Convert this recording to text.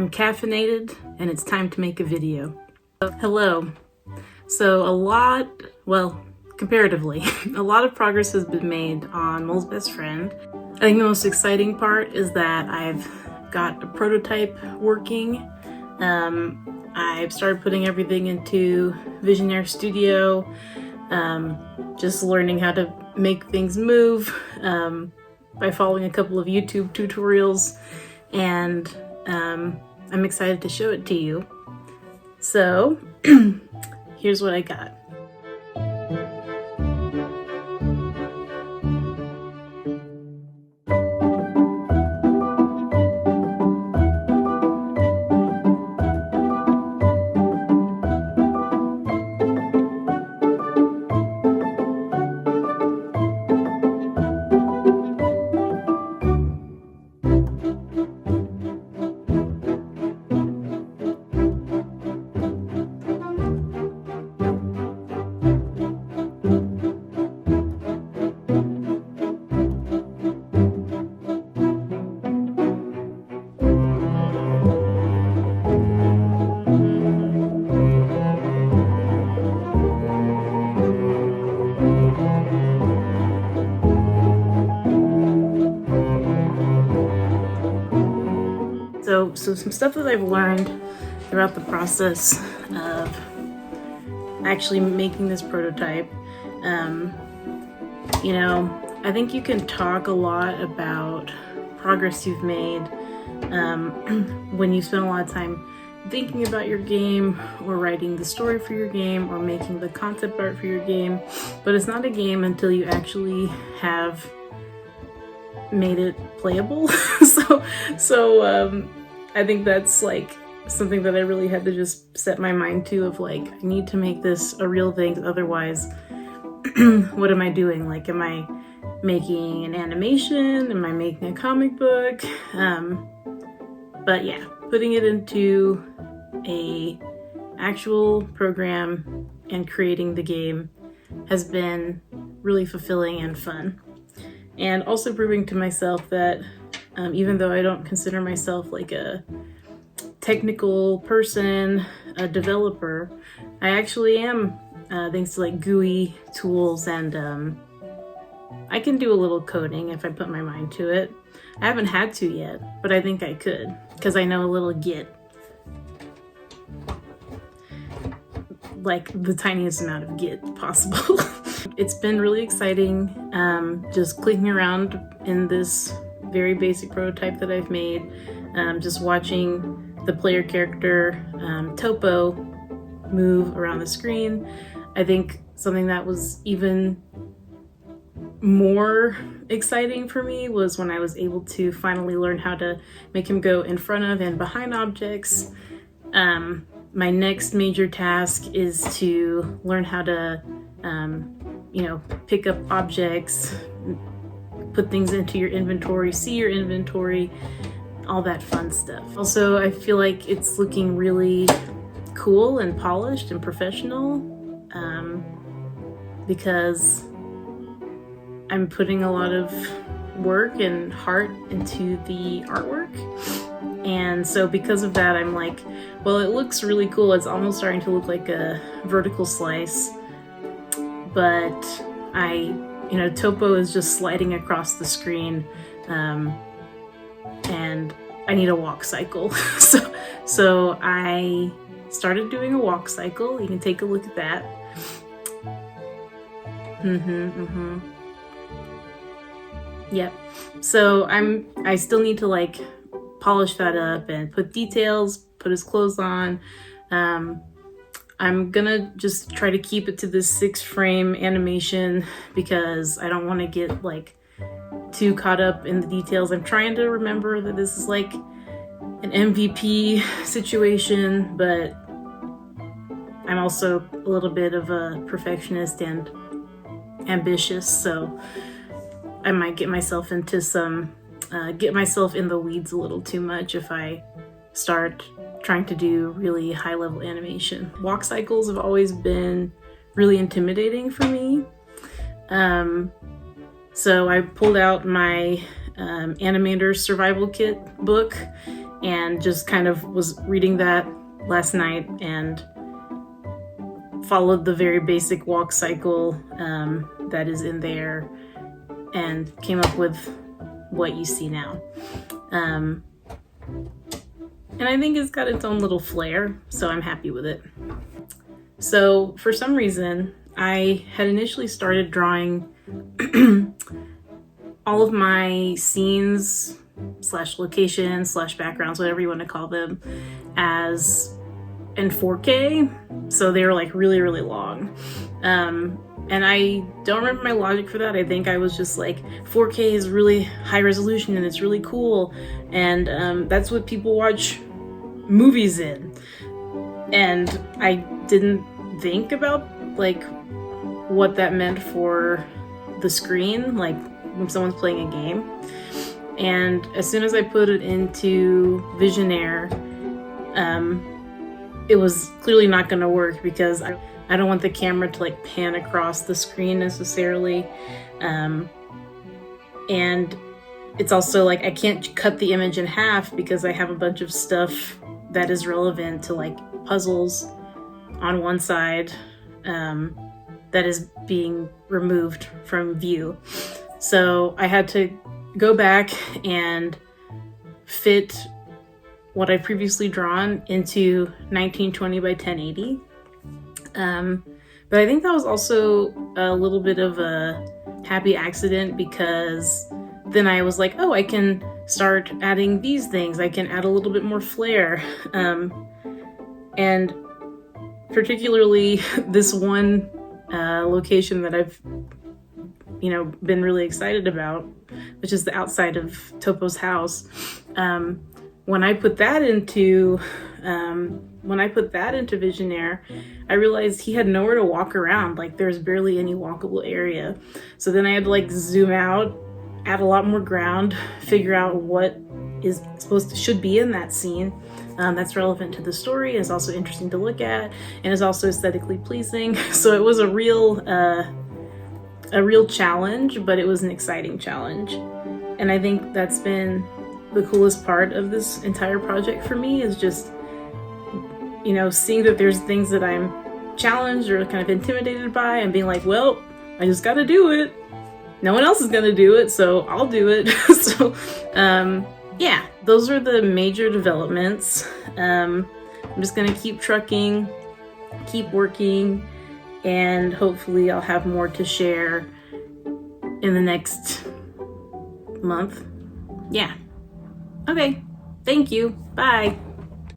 I'm caffeinated and it's time to make a video. Hello. So comparatively, a lot of progress has been made on Mole's Best Friend. I think the most exciting part is that I've got a prototype working. I've started putting everything into Visionaire Studio, just learning how to make things move by following a couple of YouTube tutorials, and I'm excited to show it to you. So here's what I got. So some stuff that I've learned throughout the process of actually making this prototype. I think you can talk a lot about progress you've made when you spend a lot of time thinking about your game, or writing the story for your game, or making the concept art for your game, but it's not a game until you actually have made it playable. So I think that's like something that I really had to just set my mind to, of like, I need to make this a real thing, otherwise what am I doing? Like, am I making an animation? Am I making a comic book? But yeah, putting it into a actual program and creating the game has been really fulfilling and fun. And also proving to myself that even though I don't consider myself like a technical person, a developer, I actually am, thanks to like GUI tools, and I can do a little coding if I put my mind to it. I haven't had to yet, but I think I could, because I know a little Git. Like the tiniest amount of Git possible. It's been really exciting, just clicking around in this very basic prototype that I've made, just watching the player character Topo move around the screen. I think something that was even more exciting for me was when I was able to finally learn how to make him go in front of and behind objects. My next major task is to learn how to pick up objects, put things into your inventory, see your inventory, all that fun stuff. Also, I feel like it's looking really cool and polished and professional, because I'm putting a lot of work and heart into the artwork. And so because of that, I'm like, well, it looks really cool. It's almost starting to look like a vertical slice, but Topo is just sliding across the screen, and I need a walk cycle. So I started doing a walk cycle. You can take a look at that. Yep. So I still need to like polish that up and put details, put his clothes on. I'm gonna just try to keep it to this 6-frame animation, because I don't want to get like too caught up in the details. I'm trying to remember that this is like an MVP situation, but I'm also a little bit of a perfectionist and ambitious, so I might get myself into get myself in the weeds a little too much if I start trying to do really high-level animation. Walk cycles have always been really intimidating for me. So I pulled out my Animator Survival Kit book, and just kind of was reading that last night and followed the very basic walk cycle that is in there and came up with what you see now. And I think it's got its own little flair, so I'm happy with it. So for some reason, I had initially started drawing all of my scenes / locations / backgrounds, whatever you want to call them, as in 4K. So they were like really, really long. And I don't remember my logic for that. I think I was just like, 4K is really high resolution and it's really cool. And that's what people watch movies in. And I didn't think about like what that meant for the screen, like when someone's playing a game. And as soon as I put it into Visionaire, it was clearly not going to work because I don't want the camera to like pan across the screen necessarily. And it's also like I can't cut the image in half because I have a bunch of stuff that is relevant to like puzzles on one side that is being removed from view. So I had to go back and fit what I previously drawn into 1920 by 1080. But I think that was also a little bit of a happy accident because then I was like, oh, I can start adding these things. I can add a little bit more flair. And particularly this one location that I've been really excited about, which is the outside of Topo's house. When I put that into Visionaire, I realized he had nowhere to walk around. Like there's barely any walkable area. So then I had to like zoom out, add a lot more ground, figure out what is should be in that scene. That's relevant to the story, is also interesting to look at, and is also aesthetically pleasing. So it was a real challenge, but it was an exciting challenge. And I think that's been the coolest part of this entire project for me, is just, seeing that there's things that I'm challenged or kind of intimidated by and being like, well, I just gotta do it. No one else is gonna do it, so I'll do it. So, yeah, those are the major developments. I'm just gonna keep trucking, keep working, and hopefully I'll have more to share in the next month. Yeah. Okay. Thank you. Bye.